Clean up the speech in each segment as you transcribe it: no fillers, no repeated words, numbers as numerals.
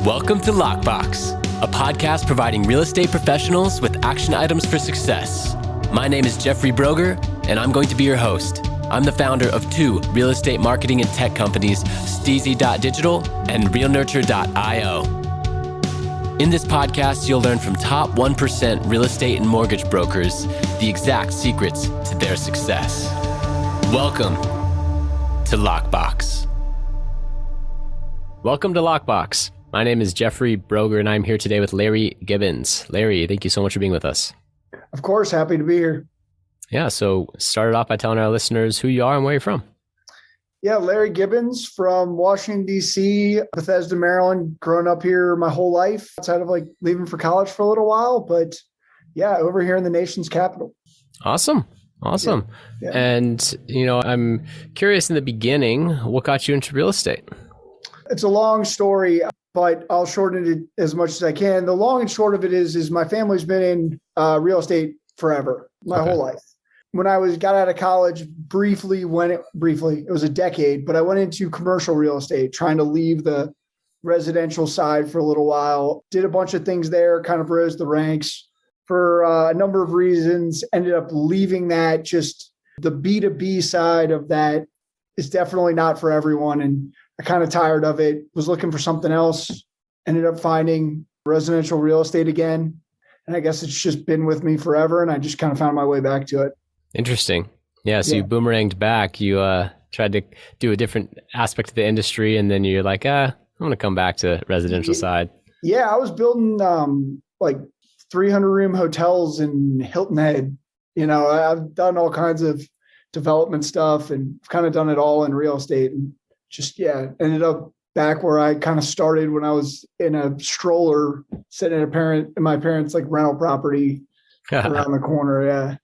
Welcome to Lockbox, a podcast providing real estate professionals with action items for success. My name is Jeffrey Brogger, and I'm going to be your host. I'm the founder of two real estate marketing and tech companies, STEEZY.Digital and realnurture.io. In this podcast, you'll learn from top 1% real estate and mortgage brokers the exact secrets to their success. Welcome to Lockbox. Welcome to Lockbox. My name is Jeffrey Brogger, and I'm here today with Larry Gibbons. Larry, thank you so much for being with us. Of course, happy to be here. Yeah, so start it off by telling our listeners who you are and where you're from. Yeah, Larry Gibbons from Washington, D.C., Bethesda, Maryland. Grown up here my whole life, outside of leaving for college for a little while. But yeah, over here in the nation's capital. Awesome. Yeah. And, I'm curious in the beginning, what got you into real estate? It's a long story, but I'll shorten it as much as I can. The long and short of it is my family's been in real estate forever, my whole life. When I got out of college, briefly, it was a decade, but I went into commercial real estate, trying to leave the residential side for a little while. Did a bunch of things there, kind of rose the ranks for a number of reasons. Ended up leaving that. Just the B2B side of that is definitely not for everyone. And I kind of tired of it, was looking for something else, ended up finding residential real estate again. And I guess it's just been with me forever. And I just kind of found my way back to it. Interesting. Yeah. So you boomeranged back. You tried to do a different aspect of the industry. And then you're like, I'm going to come back to residential side. Yeah. I was building 300 room hotels in Hilton Head. I've done all kinds of development stuff and kind of done it all in real estate. And ended up back where I kind of started when I was in a stroller sitting in my parents' rental property around the corner. Yeah.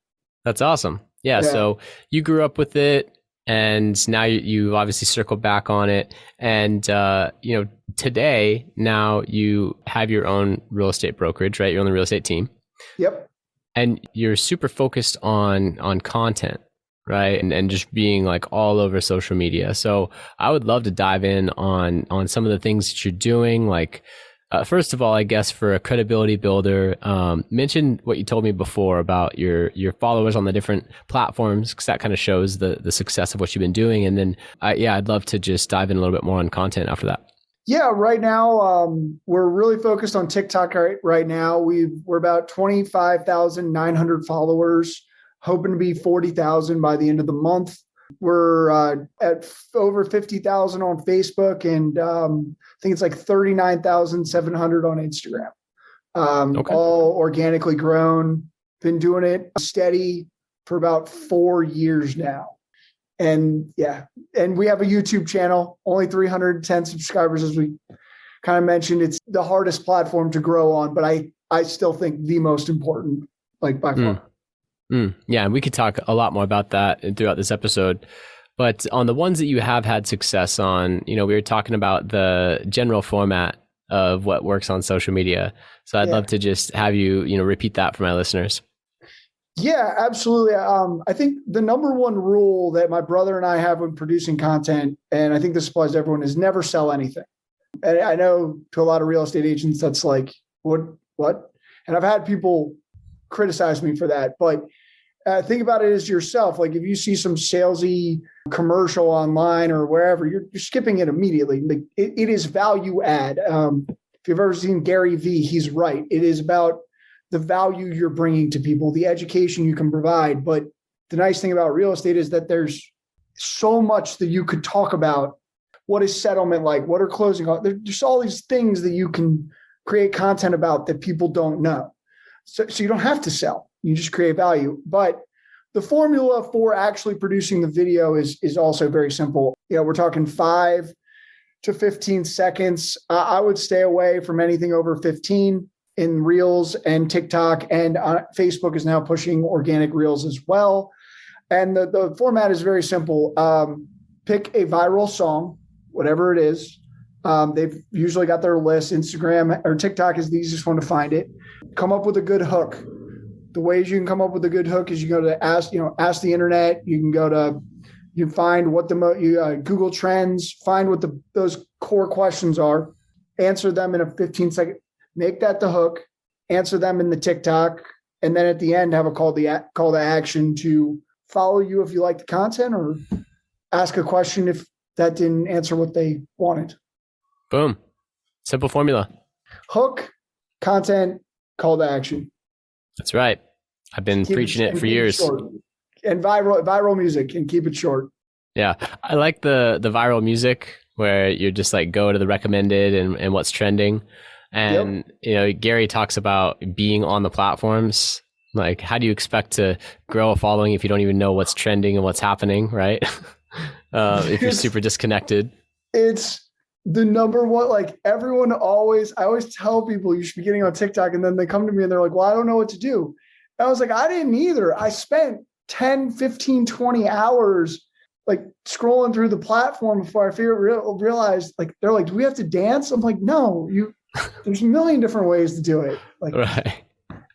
That's awesome. Yeah. So you grew up with it and now you obviously circled back on it. And, today, now you have your own real estate brokerage, right? You're on the real estate team. Yep. And you're super focused on content, right? And just being all over social media. So I would love to dive in on some of the things that you're doing. First of all, I guess for a credibility builder, mention what you told me before about your followers on the different platforms, because that kind of shows the success of what you've been doing. And then, I'd love to just dive in a little bit more on content after that. Yeah, right now, we're really focused on TikTok right now. We're about 25,900 followers, hoping to be 40,000 by the end of the month. We're at over 50,000 on Facebook, and I think it's 39,700 on Instagram. All organically grown. Been doing it steady for about 4 years now. And we have a YouTube channel, only 310 subscribers, as we kind of mentioned. It's the hardest platform to grow on, but I still think the most important, by far. Yeah, and we could talk a lot more about that throughout this episode. But on the ones that you have had success on, we were talking about the general format of what works on social media. So I'd love to just have you, repeat that for my listeners. Yeah, absolutely. I think the number one rule that my brother and I have when producing content, and I think this applies to everyone, is never sell anything. And I know to a lot of real estate agents, that's what? And I've had people criticize me for that, but think about it as yourself. If you see some salesy commercial online or wherever, you're skipping it immediately. It is value add. If you've ever seen Gary Vee, he's right. It is about the value you're bringing to people, the education you can provide. But the nice thing about real estate is that there's so much that you could talk about. What is settlement like? What are closing? There's all these things that you can create content about that people don't know. So you don't have to sell. You just create value. But the formula for actually producing the video is also very simple. We're talking 5 to 15 seconds. I would stay away from anything over 15 in Reels and TikTok. And Facebook is now pushing organic Reels as well. And the format is very simple. Pick a viral song, whatever it is. They've usually got their list. Instagram or TikTok is the easiest one to find it. Come up with a good hook. The ways you can come up with a good hook is you go to ask the internet. You can find what Google Trends, find what those core questions are, answer them in a 15-second, make that the hook, answer them in the TikTok, and then at the end have a call to action to follow you if you like the content, or ask a question if that didn't answer what they wanted. Boom. Simple formula. Hook, content, call to action. That's right. I've been preaching it for years. And viral music, and keep it short. Yeah. I like the viral music where you're just like go to the recommended and what's trending. And, Gary talks about being on the platforms. Like, how do you expect to grow a following if you don't even know what's trending and what's happening, right? If you're super disconnected. It's the number one, like I always tell people you should be getting on TikTok, and then they come to me and they're like, well, I don't know what to do. And I was like, I didn't either. I spent 10, 15, 20 hours like scrolling through the platform before I realized, like, they're like, do we have to dance? I'm like, no, there's a million different ways to do it. Like, right.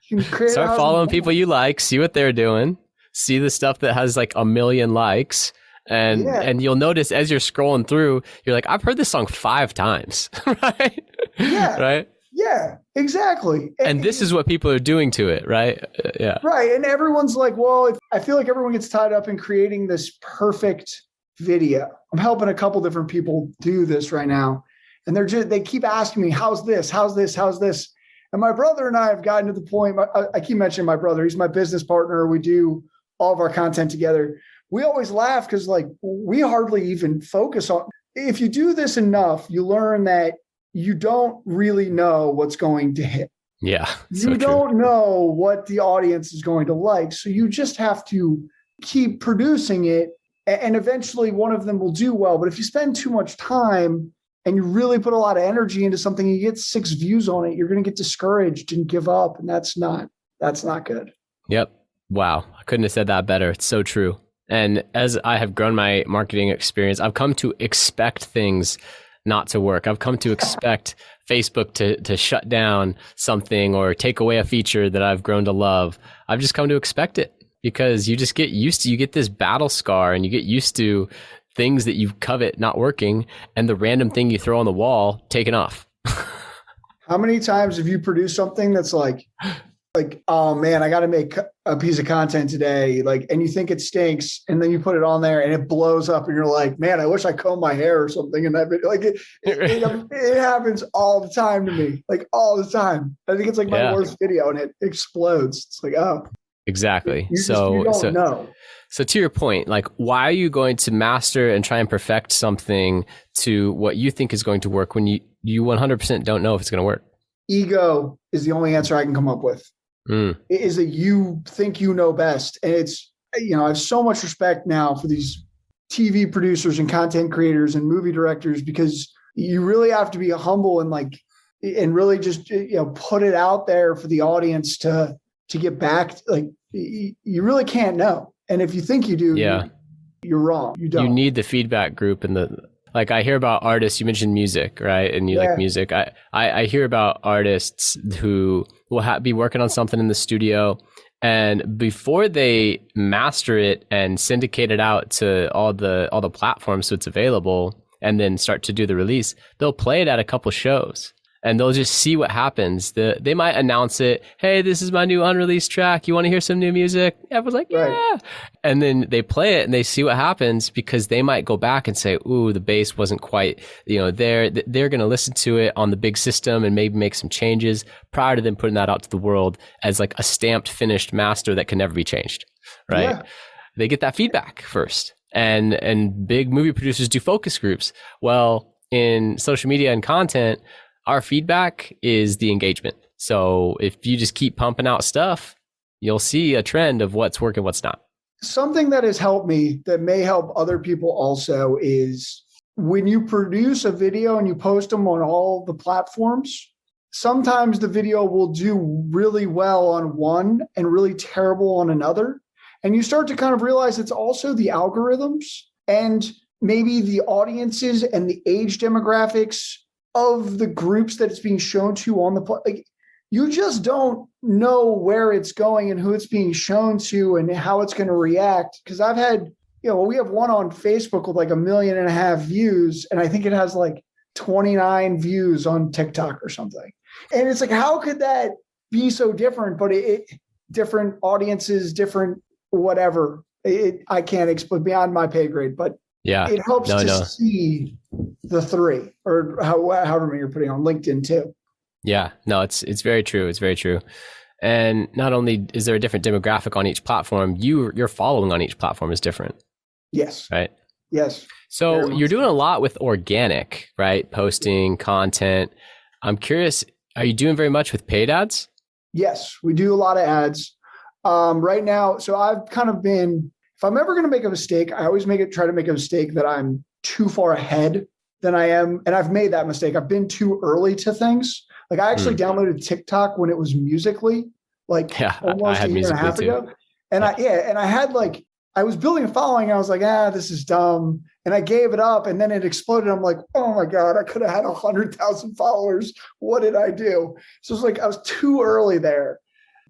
You can start following people you like, see what they're doing, see the stuff that has like 1 million likes. And you'll notice as you're scrolling through, you're like, I've heard this song 5 times, right? Yeah. Right? Yeah, exactly. And this is what people are doing to it, right? Yeah. Right. And everyone's like, well, I feel like everyone gets tied up in creating this perfect video. I'm helping a couple different people do this right now. And they keep asking me, how's this? How's this? How's this? And my brother and I have gotten to the point, I keep mentioning my brother, he's my business partner. We do all of our content together. We always laugh because like we hardly even focus on, if you do this enough, you learn that you don't really know what's going to hit. Yeah. You don't know what the audience is going to like. So you just have to keep producing it, and eventually one of them will do well. But if you spend too much time and you really put a lot of energy into something, you get 6 views on it, you're going to get discouraged and give up. And that's not good. Yep. Wow. I couldn't have said that better. It's so true. And as I have grown my marketing experience, I've come to expect things not to work. I've come to expect Facebook to shut down something or take away a feature that I've grown to love. I've just come to expect it because you just get used to, you get this battle scar and you get used to things that you covet not working and the random thing you throw on the wall taking off. How many times have you produced something that's like, oh man, I got to make a piece of content today. Like, and you think it stinks, and then you put it on there and it blows up, and you're like, man, I wish I combed my hair or something in that video. Like it happens all the time to me, like all the time. I think it's like my worst video, and it explodes. It's like, oh, exactly. You don't know. So to your point, like, why are you going to master and try and perfect something to what you think is going to work when you 100% don't know if it's going to work? Ego is the only answer I can come up with. It is that you think you know best. And it's, I have so much respect now for these TV producers and content creators and movie directors, because you really have to be humble and really just, put it out there for the audience to get back. Like, you really can't know. And if you think you do, you're wrong. You don't. You need the feedback group and like I hear about artists, you mentioned music, right? And you like music. I hear about artists who will be working on something in the studio, and before they master it and syndicate it out to all the platforms so it's available, and then start to do the release, they'll play it at a couple shows. And they'll just see what happens. They might announce it. Hey, this is my new unreleased track. You want to hear some new music? Everyone's like, yeah. Right. And then they play it and they see what happens, because they might go back and say, ooh, the bass wasn't quite, there. They're going to listen to it on the big system and maybe make some changes prior to them putting that out to the world as like a stamped, finished master that can never be changed, right? Yeah. They get that feedback first. And big movie producers do focus groups. Well, in social media and content, our feedback is the engagement. So if you just keep pumping out stuff, you'll see a trend of what's working, what's not. Something that has helped me that may help other people also is when you produce a video and you post them on all the platforms, sometimes the video will do really well on one and really terrible on another. And you start to kind of realize it's also the algorithms and maybe the audiences and the age demographics of the groups that it's being shown to on the you just don't know where it's going and who it's being shown to and how it's going to react. Because I've had, we have one on Facebook with like 1.5 million views, and I think it has like 29 views on TikTok or something. And it's like, how could that be so different? But different audiences, different whatever. I can't explain, beyond my pay grade, but it helps to see the three, or however many you're putting on LinkedIn too. Yeah, no, it's very true. It's very true. And not only is there a different demographic on each platform, your following on each platform is different. Yes. Right. Yes. So you're doing a lot with organic, right? Posting content. I'm curious, are you doing very much with paid ads? Yes, we do a lot of ads right now. So I've kind of been, if I'm ever going to make a mistake, I always try to make a mistake that I'm too far ahead than I am. And I've made that mistake. I've been too early to things. Like I actually downloaded TikTok when it was Musical.ly, almost a year and a half ago. And I was building a following. I was like, this is dumb. And I gave it up, and then it exploded. I'm like, oh my God, I could have had 100,000 followers. What did I do? So it's like, I was too early there.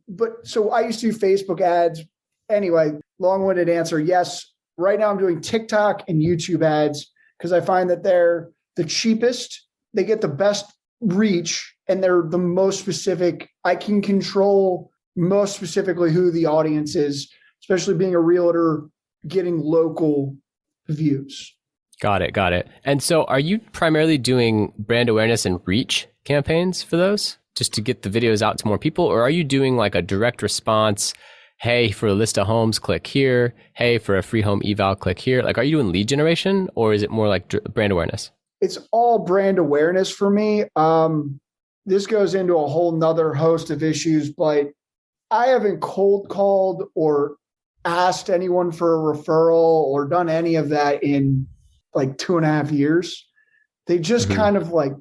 But so I used to do Facebook ads. Anyway, long-winded answer. Yes. Right now I'm doing TikTok and YouTube ads because I find that they're the cheapest. They get the best reach, and they're the most specific. I can control most specifically who the audience is, especially being a realtor, getting local views. Got it. And so are you primarily doing brand awareness and reach campaigns for those, just to get the videos out to more people? Or are you doing like a direct response? Hey, for a list of homes, click here. Hey, for a free home eval, click here. Like, are you doing lead generation, or is it more like brand awareness? It's all brand awareness for me. This goes into a whole nother host of issues, but I haven't cold called or asked anyone for a referral or done any of that in like 2.5 years. They just kind of like,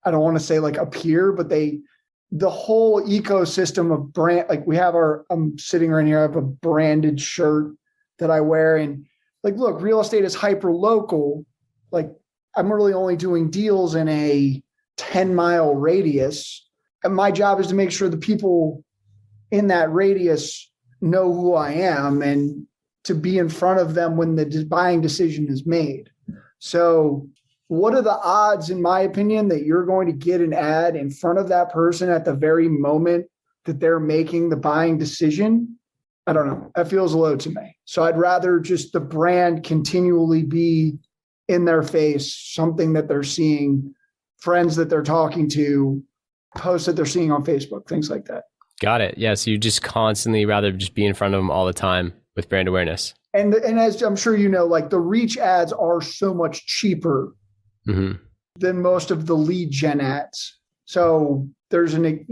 I don't want to say like appear, but the whole ecosystem of brand, like I'm sitting right here, I have a branded shirt that I wear, and like, look, real estate is hyper local. Like I'm really only doing deals in a 10-mile radius. And my job is to make sure the people in that radius know who I am and to be in front of them when the buying decision is made. So what are the odds, in my opinion, that you're going to get an ad in front of that person at the very moment that they're making the buying decision? I don't know. That feels low to me. So I'd rather just the brand continually be in their face, something that they're seeing, friends that they're talking to, posts that they're seeing on Facebook, things like that. Got it. Yeah. So you just constantly rather just be in front of them all the time with brand awareness. And as I'm sure you know, like the reach ads are so much cheaper than most of the lead gen ads. So there's I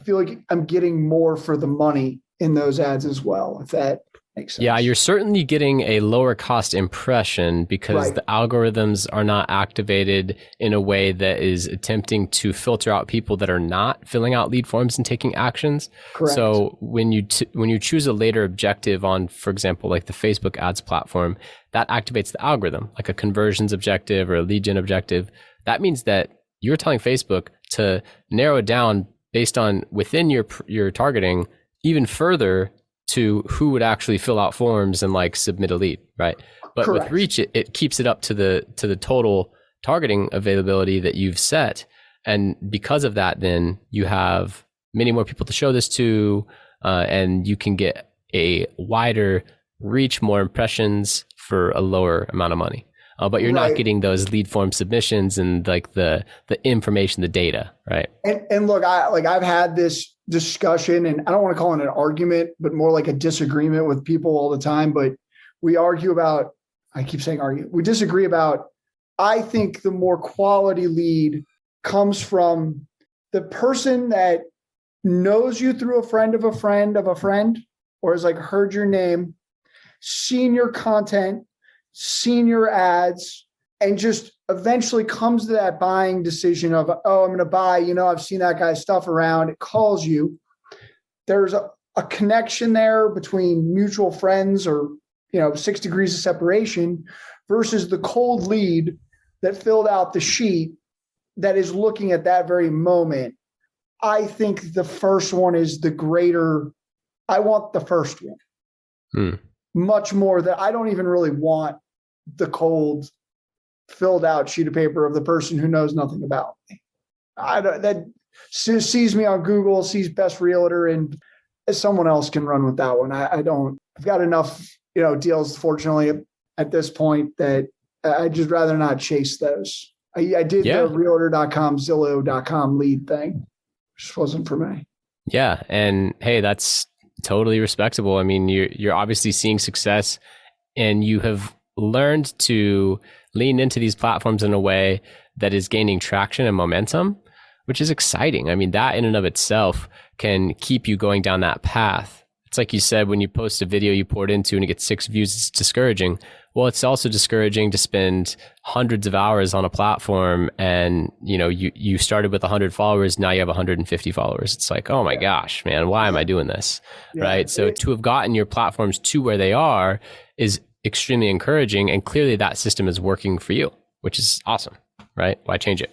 feel like I'm getting more for the money in those ads as well, if that makes sense. Yeah, you're certainly getting a lower cost impression because the algorithms are not activated in a way that is attempting to filter out people that are not filling out lead forms and taking actions. Correct. So when you choose a later objective on, for example, like the Facebook ads platform, that activates the algorithm, like a conversions objective or a lead gen objective. That means that you're telling Facebook to narrow it down based on within your targeting even further to who would actually fill out forms and like submit a lead, right? But Correct. With reach, it keeps it up to the total targeting availability that you've set. And because of that, then you have many more people to show this to, and you can get a wider reach, more impressions for a lower amount of money. But you're not getting those lead form submissions and like the information, the data, right? And look, I've had this discussion, and I don't want to call it an argument, but more like a disagreement with people all the time. But we argue about, I keep saying argue, we disagree about, I think the more quality lead comes from the person that knows you through a friend of a friend of a friend, or has like heard your name, seen your content, seen your ads, and just eventually comes to that buying decision of, oh, I'm going to buy, I've seen that guy's stuff around. It calls you. There's a connection there between mutual friends or, 6 degrees of separation versus the cold lead that filled out the sheet that is looking at that very moment. I think the first one is the greater. I want the first one much more. That I don't even really want the cold filled out sheet of paper of the person who knows nothing about me. That sees me on Google, sees best realtor, and someone else can run with that one. I don't. I've got enough, deals, fortunately, at this point that I'd just rather not chase those. I did the Realtor.com, Zillow.com lead thing, which wasn't for me. Yeah, and hey, that's totally respectable. I mean, you're obviously seeing success, and you have learned to lean into these platforms in a way that is gaining traction and momentum, which is exciting. I mean, that in and of itself can keep you going down that path. It's like you said, when you post a video you poured into and it gets 6 views, it's discouraging. Well, it's also discouraging to spend hundreds of hours on a platform and, you started with 100 followers, now you have 150 followers. It's like, oh my gosh, man, why am I doing this? Right? So to have gotten your platforms to where they are is extremely encouraging. And clearly that system is working for you, which is awesome, right? Why change it?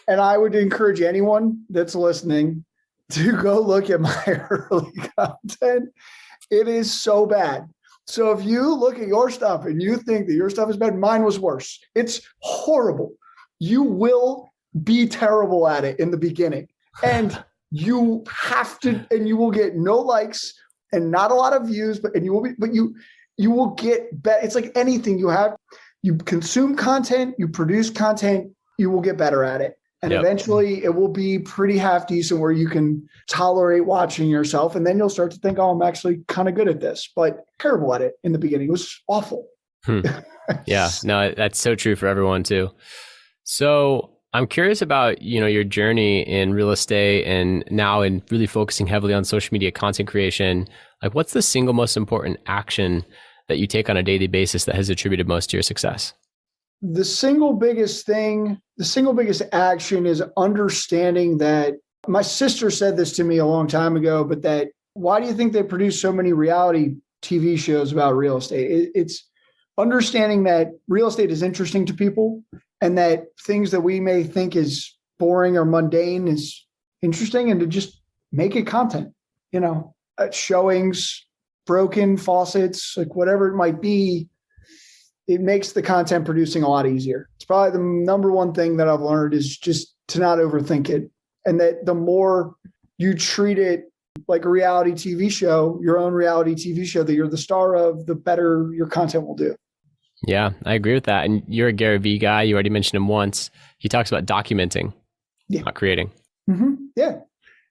And I would encourage anyone that's listening to go look at my early content. It is so bad. So if you look at your stuff and you think that your stuff is bad, mine was worse. It's horrible. You will be terrible at it in the beginning. And you have to, and you will get no likes and not a lot of views, but you will get better. It's like anything you consume content, you produce content, you will get better at it. And eventually it will be pretty half decent where you can tolerate watching yourself. And then you'll start to think, oh, I'm actually kind of good at this, but terrible at it in the beginning. It was awful. Yeah, no, that's so true for everyone too. So I'm curious about, your journey in real estate and now in really focusing heavily on social media content creation. Like, what's the single most important action that you take on a daily basis that has attributed most to your success? The single biggest action is understanding that my sister said this to me a long time ago, but that why do you think they produce so many reality TV shows about real estate? It's understanding that real estate is interesting to people and that things that we may think is boring or mundane is interesting, and to just make it content, showings, broken faucets, like whatever it might be. It makes the content producing a lot easier. It's probably the number one thing that I've learned is just to not overthink it. And that the more you treat it like a reality TV show, your own reality TV show that you're the star of, the better your content will do. Yeah, I agree with that. And you're a Gary Vee guy. You already mentioned him once. He talks about documenting, not creating. Mm-hmm. Yeah.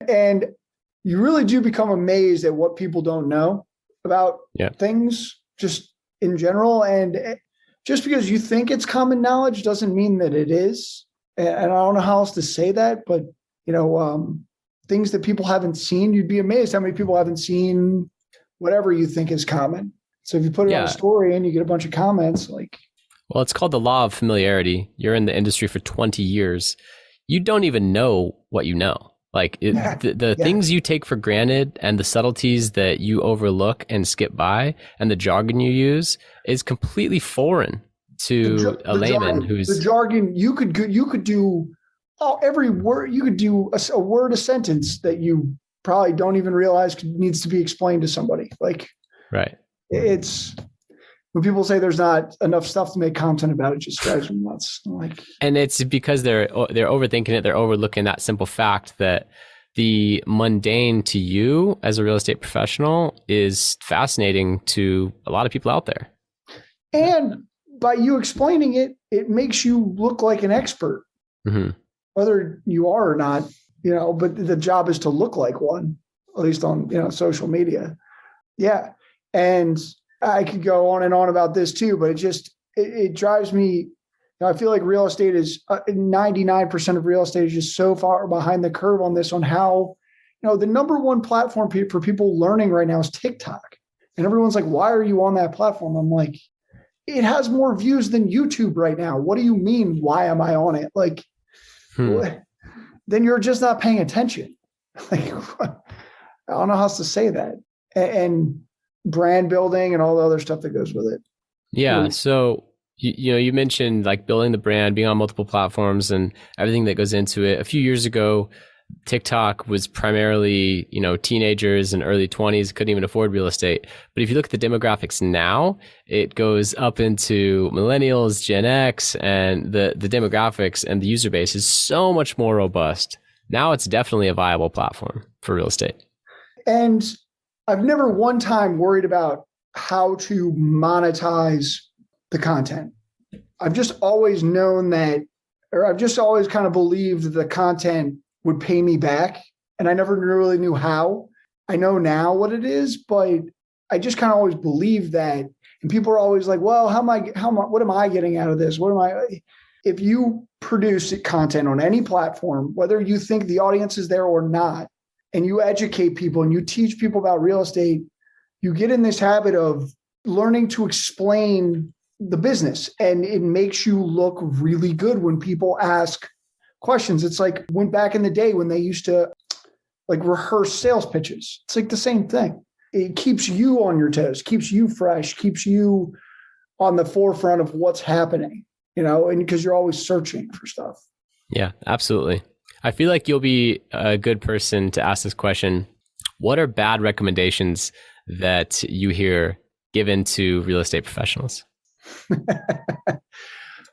And you really do become amazed at what people don't know about things just in general. And just because you think it's common knowledge doesn't mean that it is. And I don't know how else to say that, but things that people haven't seen, you'd be amazed how many people haven't seen whatever you think is common. So if you put it on a story and you get a bunch of comments, well, it's called the law of familiarity. You're in the industry for 20 years. You don't even know what you know. The things you take for granted and the subtleties that you overlook and skip by and the jargon you use is completely foreign to a layman who's the jargon. You could do every word. You could do a word, a sentence that you probably don't even realize needs to be explained to somebody. Right. It's when people say there's not enough stuff to make content about, it just drives me nuts. And it's because they're overthinking it. They're overlooking that simple fact that the mundane to you as a real estate professional is fascinating to a lot of people out there. And by you explaining it, it makes you look like an expert, whether you are or not, but the job is to look like one, at least on, social media. Yeah. And I could go on and on about this too, but it drives me. I feel like real estate is 99% of real estate is just so far behind the curve on this, on how, the number one platform for people learning right now is TikTok. And everyone's like, why are you on that platform? I'm like, it has more views than YouTube right now. What do you mean? Why am I on it? Then you're just not paying attention. I don't know how else to say that. And brand building and all the other stuff that goes with it. Yeah. So, you mentioned building the brand, being on multiple platforms and everything that goes into it. A few years ago, TikTok was primarily, teenagers and early 20s couldn't even afford real estate. But if you look at the demographics now, it goes up into millennials, Gen X, and the demographics and the user base is so much more robust. Now it's definitely a viable platform for real estate. And I've never one time worried about how to monetize the content. I've just always known that, or I've just always kind of believed that the content would pay me back. And I never really knew how. I know now what it is, but I just kind of always believed that. And people are always like, well, what am I getting out of this? If you produce content on any platform, whether you think the audience is there or not, and you educate people and you teach people about real estate, you get in this habit of learning to explain the business, and it makes you look really good when people ask questions. It's like when back in the day when they used to rehearse sales pitches. It's like the same thing. It keeps you on your toes, keeps you fresh, keeps you on the forefront of what's happening, and because you're always searching for stuff. Yeah, absolutely. I feel like you'll be a good person to ask this question. What are bad recommendations that you hear given to real estate professionals?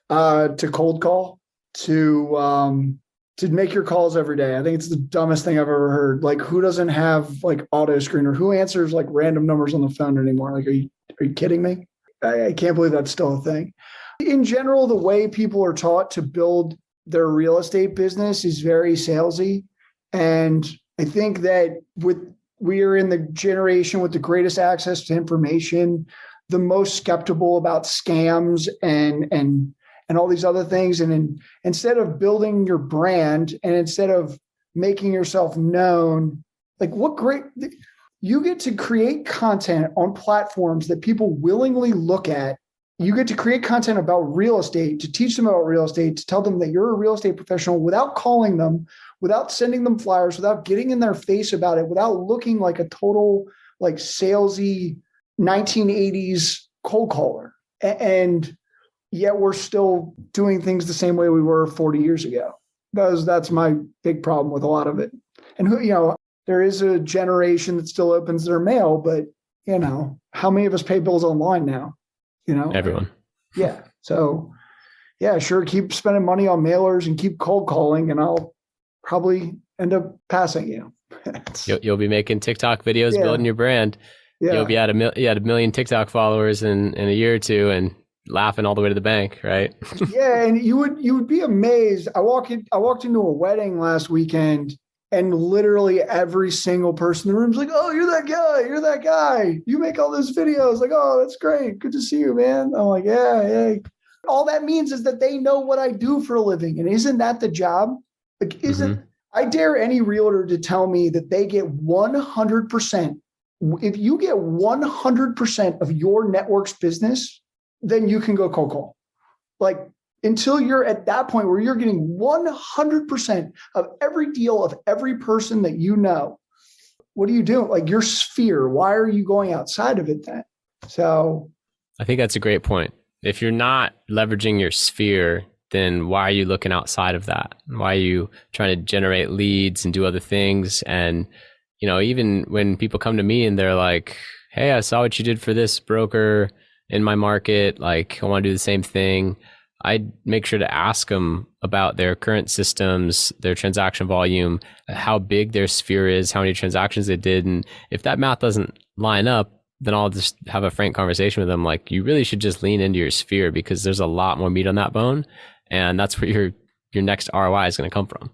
To cold call, to make your calls every day. I think it's the dumbest thing I've ever heard. Like, who doesn't have auto screener? Who answers random numbers on the phone anymore? Are you kidding me? I can't believe that's still a thing. In general, the way people are taught to build their real estate business is very salesy. And I think that we are in the generation with the greatest access to information, the most skeptical about scams and all these other things. And instead of building your brand and instead of making yourself known, you get to create content on platforms that people willingly look at. You get to create content about real estate, to teach them about real estate, to tell them that you're a real estate professional without calling them, without sending them flyers, without getting in their face about it, without looking like a total salesy 1980s cold caller. And yet we're still doing things the same way we were 40 years ago. That's my big problem with a lot of it. And there is a generation that still opens their mail, but how many of us pay bills online now? Everyone. Yeah. So yeah, sure. Keep spending money on mailers and keep cold calling, and I'll probably end up passing you. You'll be making TikTok videos, building your brand. Yeah. You'll be at a million TikTok followers in a year or two and laughing all the way to the bank, right? Yeah. And you would be amazed. I walked into a wedding last weekend, and literally every single person in the room's like, oh, you're that guy. You make all those videos. Like, oh, that's great. Good to see you, man. I'm like, yeah. All that means is that they know what I do for a living. And isn't that the job? I dare any realtor to tell me that they get 100%. If you get 100% of your network's business, then you can go cold call. Until you're at that point where you're getting 100% of every deal of every person that you know, what are you doing? Your sphere, why are you going outside of it then? So I think that's a great point. If you're not leveraging your sphere, then why are you looking outside of that? Why are you trying to generate leads and do other things? And, even when people come to me and they're like, hey, I saw what you did for this broker in my market. I want to do the same thing. I make sure to ask them about their current systems, their transaction volume, how big their sphere is, how many transactions they did. And if that math doesn't line up, then I'll just have a frank conversation with them. You really should just lean into your sphere because there's a lot more meat on that bone. And that's where your next ROI is going to come from.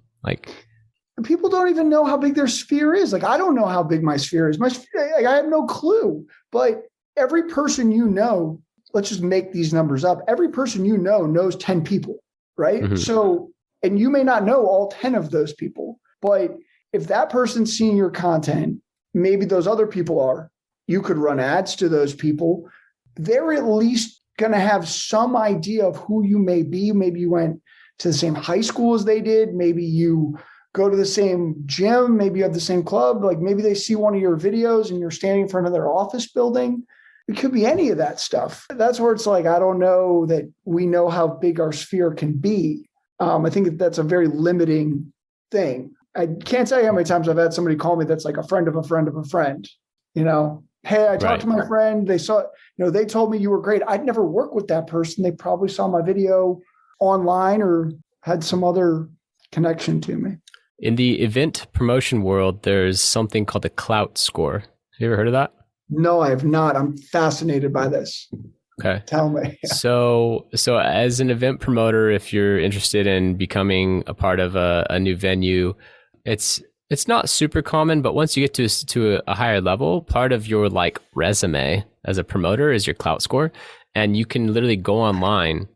People don't even know how big their sphere is. I don't know how big my sphere is. I have no clue. But every person let's just make these numbers up. Every person knows 10 people, right? Mm-hmm. So, and you may not know all 10 of those people, but if that person's seeing your content, maybe those other people are, you could run ads to those people. They're at least going to have some idea of who you may be. Maybe you went to the same high school as they did. Maybe you go to the same gym. Maybe you have the same club. Maybe they see one of your videos and you're standing in front of their office building. It could be any of that stuff. That's where it's I don't know that we know how big our sphere can be. I think that's a very limiting thing. I can't tell you how many times I've had somebody call me that's like a friend of a friend of a friend, hey, I talked to my friend. They saw, they told me you were great. I'd never worked with that person. They probably saw my video online or had some other connection to me. In the event promotion world, there's something called the clout score. Have you ever heard of that? No, I have not. I'm fascinated by this. Okay. Tell me. So as an event promoter, if you're interested in becoming a part of a new venue, it's not super common, but once you get to a higher level, part of your like resume as a promoter is your clout score. And you can literally go online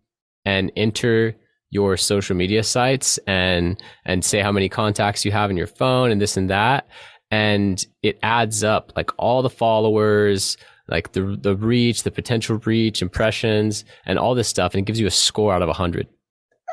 and enter your social media sites and say how many contacts you have in your phone and this and that. And it adds up like all the followers, like the reach, the potential reach, impressions, and all this stuff. And it gives you a score out of 100.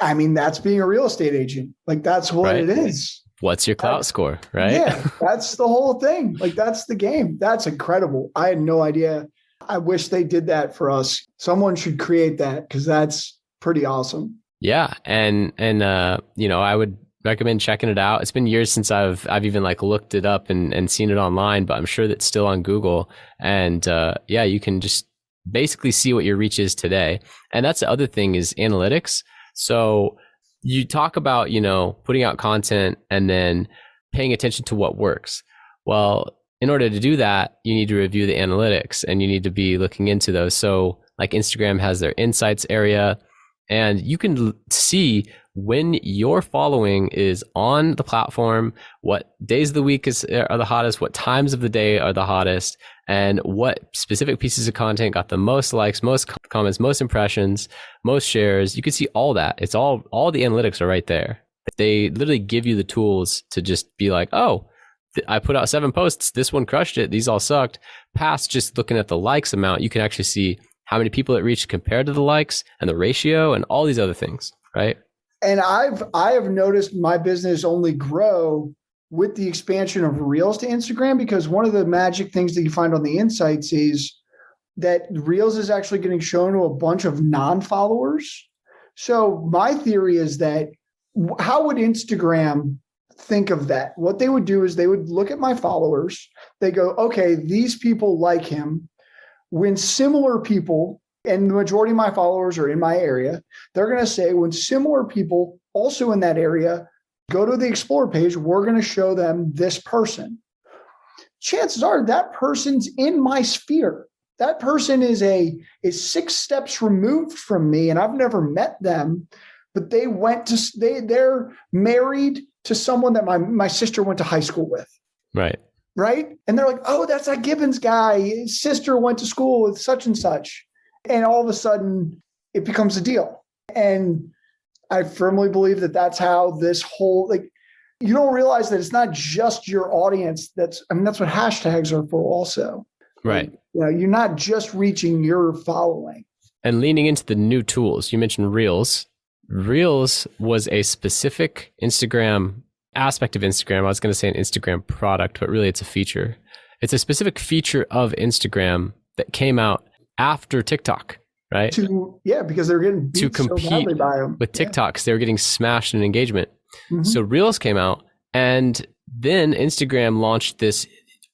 I mean, that's being a real estate agent. Like that's what it is. What's your clout score, right? Yeah, that's the whole thing. Like that's the game. That's incredible. I had no idea. I wish they did that for us. Someone should create that because that's pretty awesome. Yeah. And I would recommend checking it out. It's been years since I've even like looked it up and seen it online, but I'm sure that's still on Google. And you can just basically see what your reach is today. And that's the other thing is analytics. So you talk about, putting out content and then paying attention to what works. Well, in order to do that, you need to review the analytics and you need to be looking into those. So like Instagram has their insights area, and you can see when your following is on the platform, what days of the week are the hottest, what times of the day are the hottest, and what specific pieces of content got the most likes, most comments, most impressions, most shares. You can see all that. It's all the analytics are right there. They literally give you the tools to just be like, oh, I put out 7 posts. This one crushed it. These all sucked. Past just looking at the likes amount, you can actually see how many people it reached compared to the likes and the ratio and all these other things, right? And I have noticed my business only grow with the expansion of Reels to Instagram, because one of the magic things that you find on the insights is that Reels is actually getting shown to a bunch of non-followers. So my theory is that how would Instagram think of that? What they would do is they would look at my followers. They go, okay, these people like him. When similar people, and the majority of my followers are in my area, they're going to say when similar people also in that area go to the Explore page, we're going to show them this person. Chances are that person's in my sphere. That person is 6 steps removed from me, and I've never met them, but they're married to someone that my sister went to high school with. Right. Right. And they're like, oh, that's that Gibbons guy. His sister went to school with such and such. And all of a sudden it becomes a deal. And I firmly believe that that's how this whole, you don't realize that it's not just your audience. That's what hashtags are for also. Right. You're not just reaching your following. And leaning into the new tools, you mentioned Reels. Reels was a specific Instagram aspect of Instagram. I was going to say an Instagram product, but really it's a feature. It's a specific feature of Instagram that came out after TikTok, right? Because they're getting beat to compete by them. with TikTok, because they were getting smashed in engagement. Mm-hmm. So Reels came out, and then Instagram launched this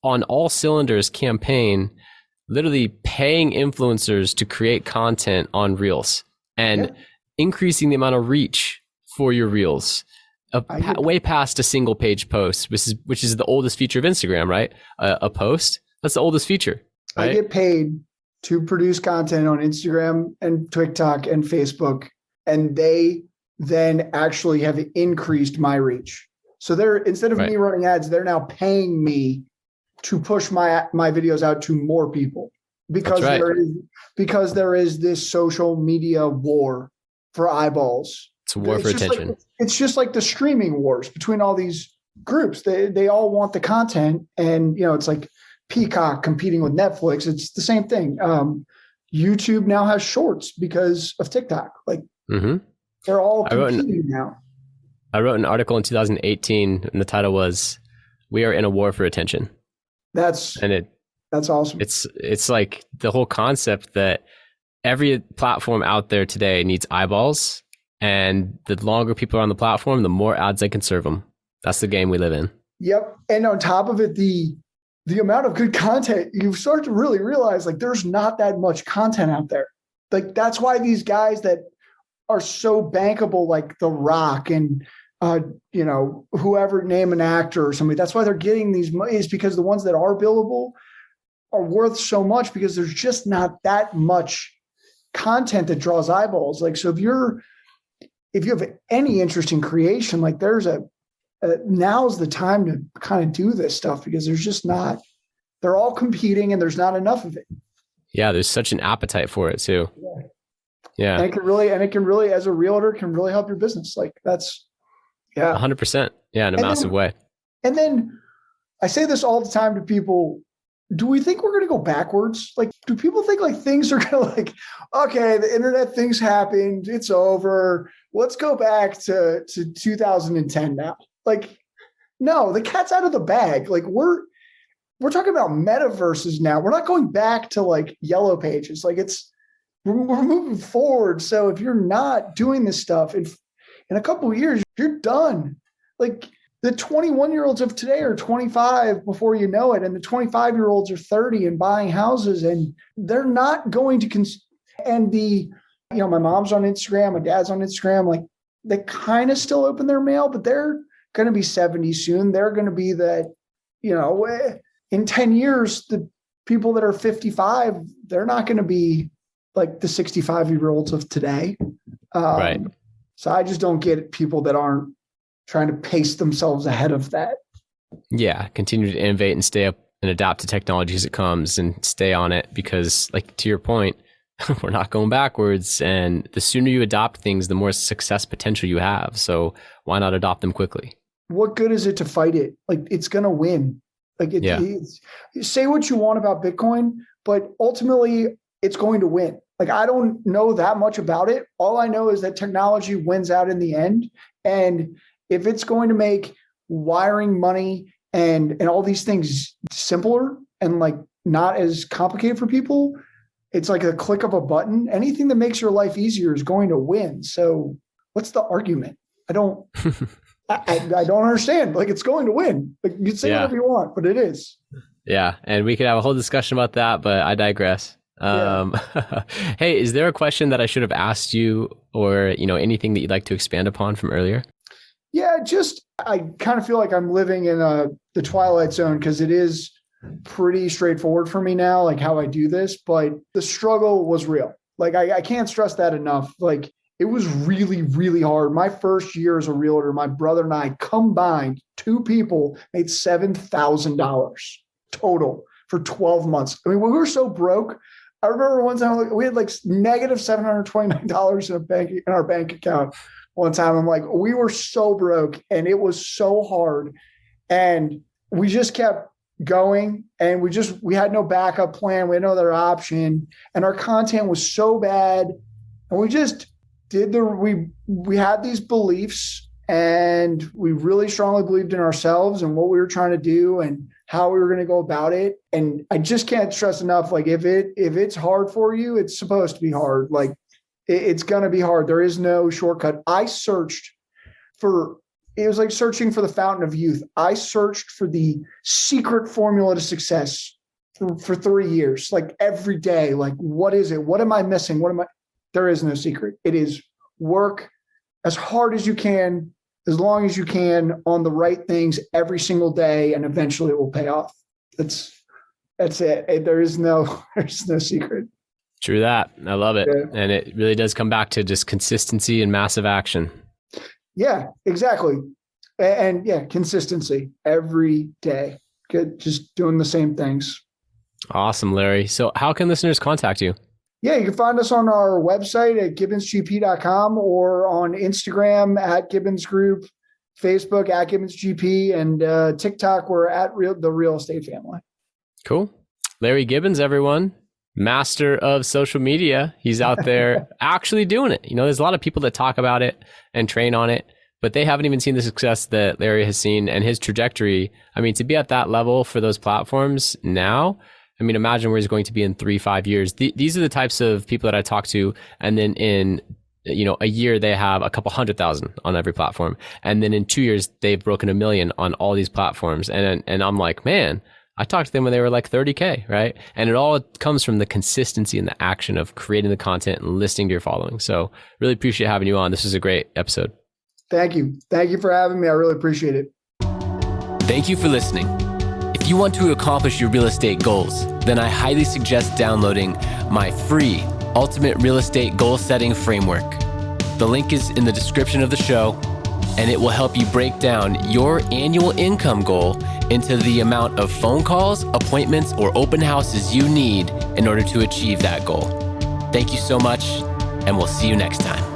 on all cylinders campaign, literally paying influencers to create content on Reels and increasing the amount of reach for your Reels. Way past a single page post, which is the oldest feature of Instagram, right? A post, that's the oldest feature. Right? I get paid to produce content on Instagram and TikTok and Facebook, and they then actually have increased my reach. So they're, instead of me running ads, they're now paying me to push my videos out to more people, because there is this social media war for eyeballs. It's a war for attention. It's just like the streaming wars between all these groups. They all want the content, and it's like Peacock competing with Netflix. It's the same thing. YouTube now has shorts because of TikTok. They're all competing now. I wrote an article in 2018, and the title was "We Are in a War for Attention." That's awesome. It's like the whole concept that every platform out there today needs eyeballs. And the longer people are on the platform, the more ads they can serve them. That's the game we live in. Yep. And on top of it, the amount of good content, you start to really realize like there's not that much content out there. Like that's why these guys that are so bankable, like The Rock and whoever, name an actor or somebody, that's why they're getting these money, is because the ones that are billable are worth so much because there's just not that much content that draws eyeballs. Like, so if you have any interest in creation, like there's now's the time to kind of do this stuff because there's just not, they're all competing and there's not enough of it. Yeah. There's such an appetite for it too. Yeah. And it can really, as a realtor, can really help your business. Like that's, 100%. Yeah. In a massive way. And then I say this all the time to people. Do we think we're going to go backwards? Like, do people think like things are going to like, okay, the internet things happened, it's over. Let's go back to 2010 now. Like, no, the cat's out of the bag. Like we're talking about metaverses now. We're not going back to like yellow pages. Like we're moving forward. So if you're not doing this stuff in a couple of years, you're done. Like the 21-year-olds of today are 25 before you know it. And the 25-year-olds are 30 and buying houses, and they're not going to, my mom's on Instagram, my dad's on Instagram, like they kind of still open their mail, but they're going to be 70 soon. They're going to be that, in 10 years, the people that are 55, they're not going to be like the 65-year-olds of today. Right. So I just don't get people that aren't trying to pace themselves ahead of that. Yeah. Continue to innovate and stay up and adapt to technology as it comes and stay on it because, like, to your point, we're not going backwards. And the sooner you adopt things, the more success potential you have. So why not adopt them quickly? What good is it to fight it? Like, it's going to win. Like, say what you want about Bitcoin, but ultimately it's going to win. Like, I don't know that much about it. All I know is that technology wins out in the end. And if it's going to make wiring money and all these things simpler and like not as complicated for people, it's like a click of a button. Anything that makes your life easier is going to win. So what's the argument? I don't understand. Like, it's going to win. Like, you can say whatever you want, but it is. Yeah. And we could have a whole discussion about that, but I digress. Hey, is there a question that I should have asked you or, anything that you'd like to expand upon from earlier? Yeah, I kind of feel like I'm living in the Twilight Zone because it is pretty straightforward for me now, like how I do this, but the struggle was real. Like, I can't stress that enough. Like, it was really, really hard. My first year as a realtor, my brother and I combined, 2 people made $7,000 total for 12 months. I mean, we were so broke. I remember one time we had like negative $729 in our bank account. One time, I'm like, we were so broke and it was so hard, and we just kept going, and we had no backup plan. We had no other option, and our content was so bad, and we just we had these beliefs, and we really strongly believed in ourselves and what we were trying to do and how we were going to go about it. And I just can't stress enough, like, if it's hard for you, it's supposed to be hard. Like, it's going to be hard. There is no shortcut. It was like searching for the fountain of youth. I searched for the secret formula to success for 3 years, like every day. Like, what is it? What am I missing? There is no secret. It is work as hard as you can, as long as you can, on the right things every single day, and eventually it will pay off. That's it. There's no secret. True that. I love it. Yeah. And it really does come back to just consistency and massive action. Yeah, exactly. And consistency every day. Good. Just doing the same things. Awesome, Larry. So how can listeners contact you? Yeah, you can find us on our website at gibbonsgp.com or on Instagram at Gibbons Group, Facebook at Gibbons GP, and TikTok, we're at the Real Estate Family. Cool. Larry Gibbons, everyone. Master of social media. He's out there actually doing it. There's a lot of people that talk about it and train on it, but they haven't even seen the success that Larry has seen and his trajectory. I mean, to be at that level for those platforms now, I mean, imagine where he's going to be in 3-5 years. These are the types of people that I talk to. And then in a year they have a couple 100,000 on every platform. And then in 2 years, they've broken 1 million on all these platforms. And I'm like, man, I talked to them when they were like 30K, right? And it all comes from the consistency and the action of creating the content and listening to your following. So really appreciate having you on. This was a great episode. Thank you. Thank you for having me. I really appreciate it. Thank you for listening. If you want to accomplish your real estate goals, then I highly suggest downloading my free Ultimate Real Estate Goal Setting Framework. The link is in the description of the show, and it will help you break down your annual income goal into the amount of phone calls, appointments, or open houses you need in order to achieve that goal. Thank you so much, and we'll see you next time.